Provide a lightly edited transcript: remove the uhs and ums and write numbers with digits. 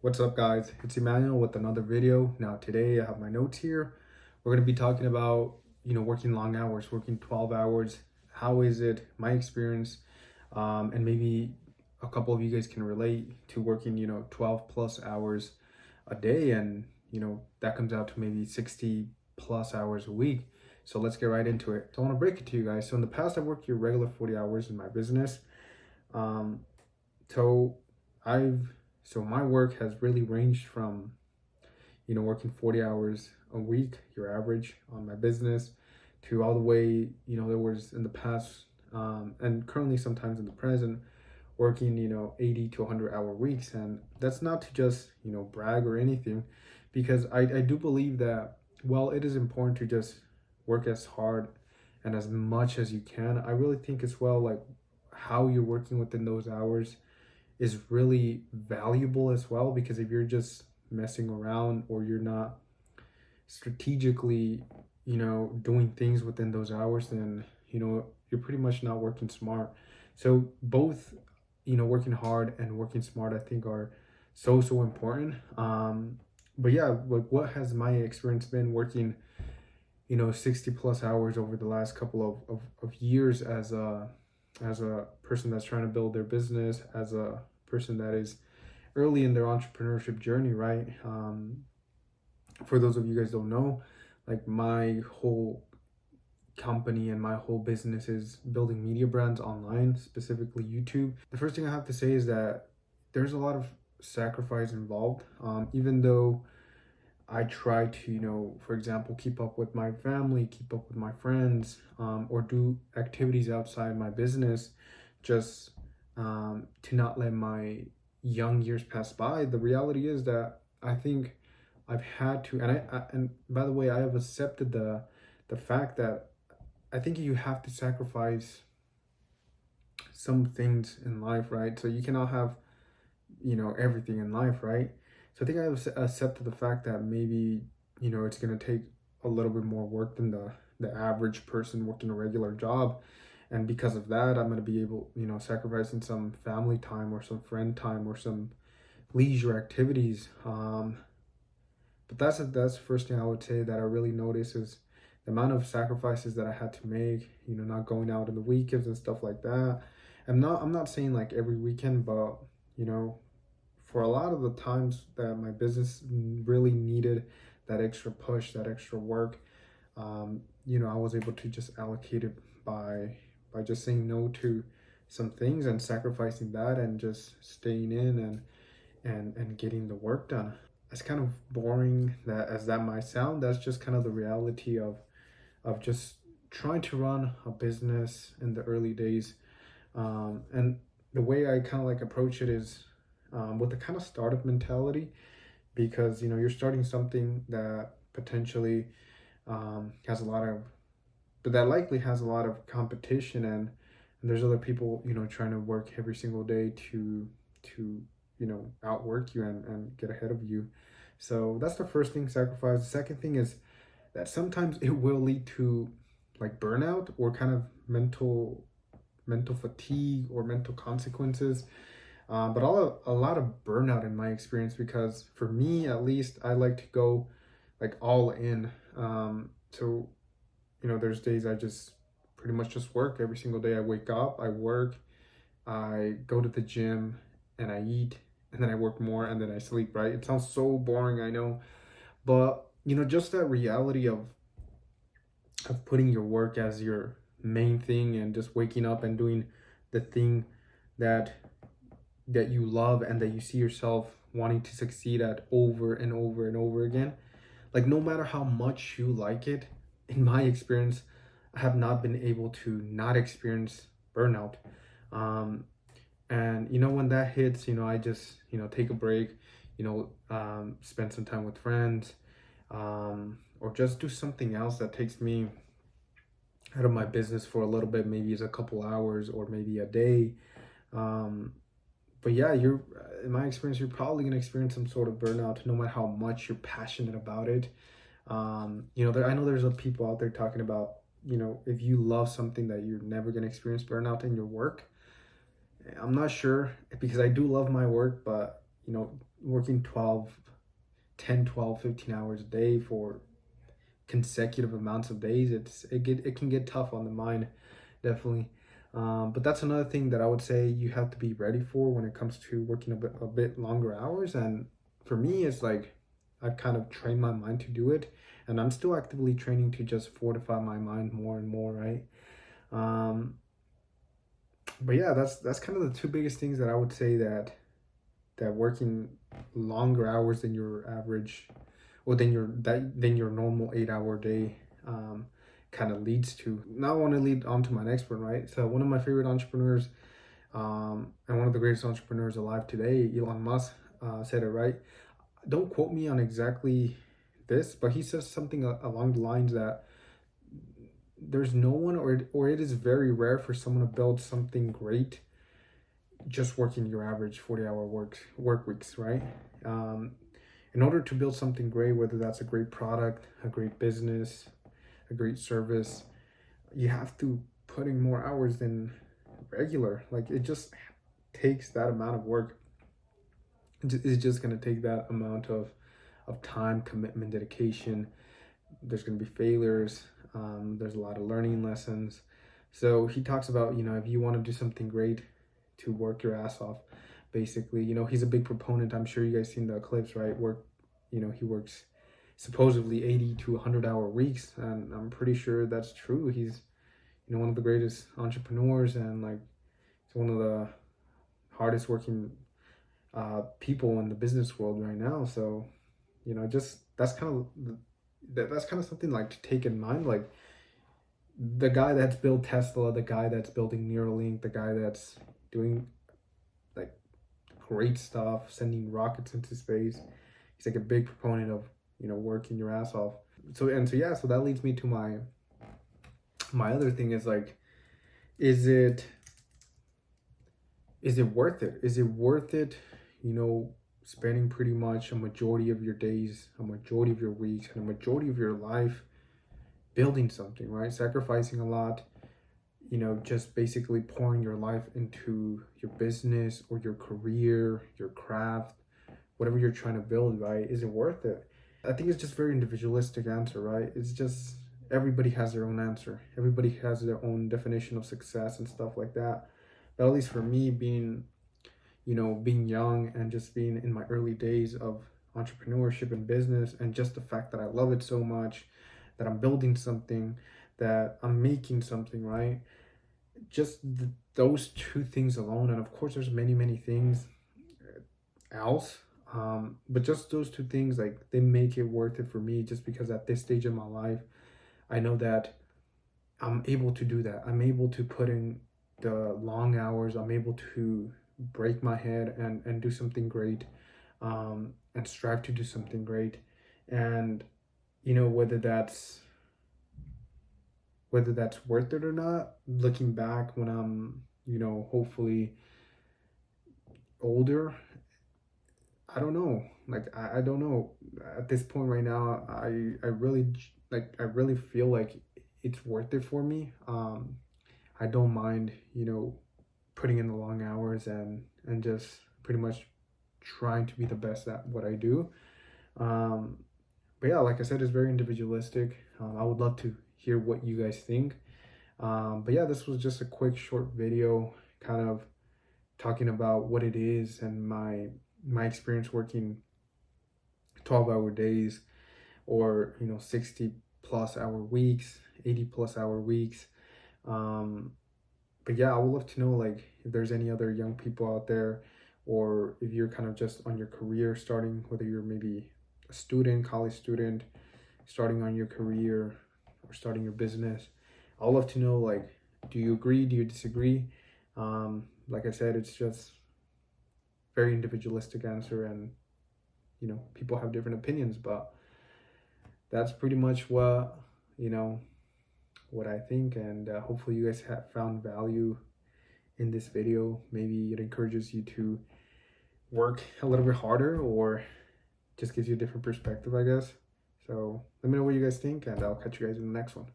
What's up, guys? It's Emmanuel with another video. Now today I have my notes here. We're going to be talking about, working long hours, working 12 hours. How is it, my experience, and maybe a couple of you guys can relate to working, 12 plus hours a day, and that comes out to maybe 60 plus hours a week. So let's get right into it. So I want to break it to you guys. So in the past, I worked your regular 40 hours in my business. Um, so I've so my work has really ranged from, working 40 hours a week, your average on my business, to all the way, there was in the past, and currently sometimes in the present, working, 80 to 100-hour weeks. And that's not to just, brag or anything, because I do believe that, while it is important to just work as hard and as much as you can, I really think as well, like, how you're working within those hours is really valuable as well. Because if you're just messing around, or you're not strategically, doing things within those hours, then, you're pretty much not working smart. So both, working hard and working smart, I think, are so important. But yeah, like, what has my experience been working, 60 plus hours over the last couple of years as a person that's trying to build their business, as a person that is early in their entrepreneurship journey, right? For those of you guys don't know, like, my whole company and my whole business is building media brands online, specifically YouTube. The first thing I have to say is that there's a lot of sacrifice involved. Even though I try to, for example, keep up with my family, keep up with my friends, or do activities outside my business, just to not let my young years pass by. The reality is that I think I've had to, and by the way, I have accepted the fact that I think you have to sacrifice some things in life, right? So you cannot have, everything in life, right? So I think I've accepted the fact that maybe, it's going to take a little bit more work than the average person working a regular job. And because of that, I'm going to be able, sacrificing some family time or some friend time or some leisure activities. But that's the first thing I would say that I really notice, is the amount of sacrifices that I had to make, not going out on the weekends and stuff like that. I'm not saying like every weekend, but, for a lot of the times that my business really needed that extra push, that extra work, I was able to just allocate it by just saying no to some things and sacrificing that, and just staying in and getting the work done. It's kind of boring that as that might sound. That's just kind of the reality of just trying to run a business in the early days. And the way I kind of like approach it is, with the kind of startup mentality, because you're starting something that potentially has a lot of, but that likely has a lot of competition, and there's other people trying to work every single day to outwork you and get ahead of you. So that's the first thing, sacrifice. The second thing is that sometimes it will lead to, like, burnout, or kind of mental fatigue, or mental consequences. But a lot of burnout in my experience, because for me at least, I like to go like all in. So there's days I just pretty much just work every single day. I wake up, I work, I go to the gym, and I eat, and then I work more, and then I sleep, right? It sounds so boring, I know, but just that reality of putting your work as your main thing, and just waking up and doing the thing that you love, and that you see yourself wanting to succeed at over and over and over again. Like, no matter how much you like it, in my experience, I have not been able to not experience burnout. And when that hits, I just take a break, spend some time with friends, or just do something else that takes me out of my business for a little bit. Maybe it's a couple hours, or maybe a day. But yeah, in my experience, you're probably gonna experience some sort of burnout, no matter how much you're passionate about it. I know there's people out there talking about, if you love something, that you're never gonna experience burnout in your work. I'm not sure, because I do love my work, but working 10, 12, 15 hours a day for consecutive amounts of days, it can get tough on the mind, definitely. But that's another thing that I would say you have to be ready for when it comes to working a bit longer hours. And for me, it's like I've kind of trained my mind to do it, and I'm still actively training to just fortify my mind more and more, right? Um, but yeah, that's kind of the two biggest things that I would say that working longer hours than your average, or than your normal 8 hour day, kind of leads to. Now I want to lead on to my next one, right? So one of my favorite entrepreneurs, and one of the greatest entrepreneurs alive today, Elon Musk, said it right. Don't quote me on exactly this, but he says something along the lines that there's no one, or it is very rare for someone to build something great just working your average 40-hour work weeks, right? In order to build something great, whether that's a great product, a great business, a great service, you have to put in more hours than regular. Like, it just takes that amount of work. It's just going to take that amount of time, commitment, dedication. There's going to be failures. There's a lot of learning lessons. So he talks about, if you want to do something great, to work your ass off, basically. He's a big proponent. I'm sure you guys seen the clips, right? He works supposedly 80 to 100-hour weeks, and I'm pretty sure that's true. He's one of the greatest entrepreneurs, and like he's one of the hardest working people in the business world right now. So just that's kind of something like to take in mind. Like, the guy that's built Tesla, the guy that's building Neuralink, the guy that's doing like great stuff, sending rockets into space, he's like a big proponent of working your ass off. So that leads me to my other thing is like, is it worth it? Is it worth it, spending pretty much a majority of your days, a majority of your weeks, and a majority of your life building something, right? Sacrificing a lot, just basically pouring your life into your business or your career, your craft, whatever you're trying to build, right? Is it worth it? I think it's just very individualistic answer, right? It's just everybody has their own answer. Everybody has their own definition of success and stuff like that. But at least for me, being young and just being in my early days of entrepreneurship and business, and just the fact that I love it so much, that I'm building something, that I'm making something, right? Just those two things alone, and of course there's many things else, but just those two things, like, they make it worth it for me, just because at this stage in my life, I know that I'm able to do that. I'm able to put in the long hours. I'm able to break my head and do something great, and strive to do something great. And whether that's worth it or not, looking back when I'm hopefully older, I don't know. Like, I don't know. At this point right now, I really feel like it's worth it for me. I don't mind, putting in the long hours and just pretty much trying to be the best at what I do. But yeah, like I said, it's very individualistic. I would love to hear what you guys think. But yeah, this was just a quick short video, kind of talking about what it is and my experience working 12-hour days, or 60 plus hour weeks, 80 plus hour weeks. But yeah, I would love to know, like, if there's any other young people out there, or if you're kind of just on your career starting, whether you're maybe a student, college student, starting on your career or starting your business. I'd love to know, like, do you agree? Do you disagree? Like I said, it's just very individualistic answer, and people have different opinions, but that's pretty much what I think. And hopefully you guys have found value in this video. Maybe it encourages you to work a little bit harder, or just gives you a different perspective, I guess. So let me know what you guys think, and I'll catch you guys in the next one.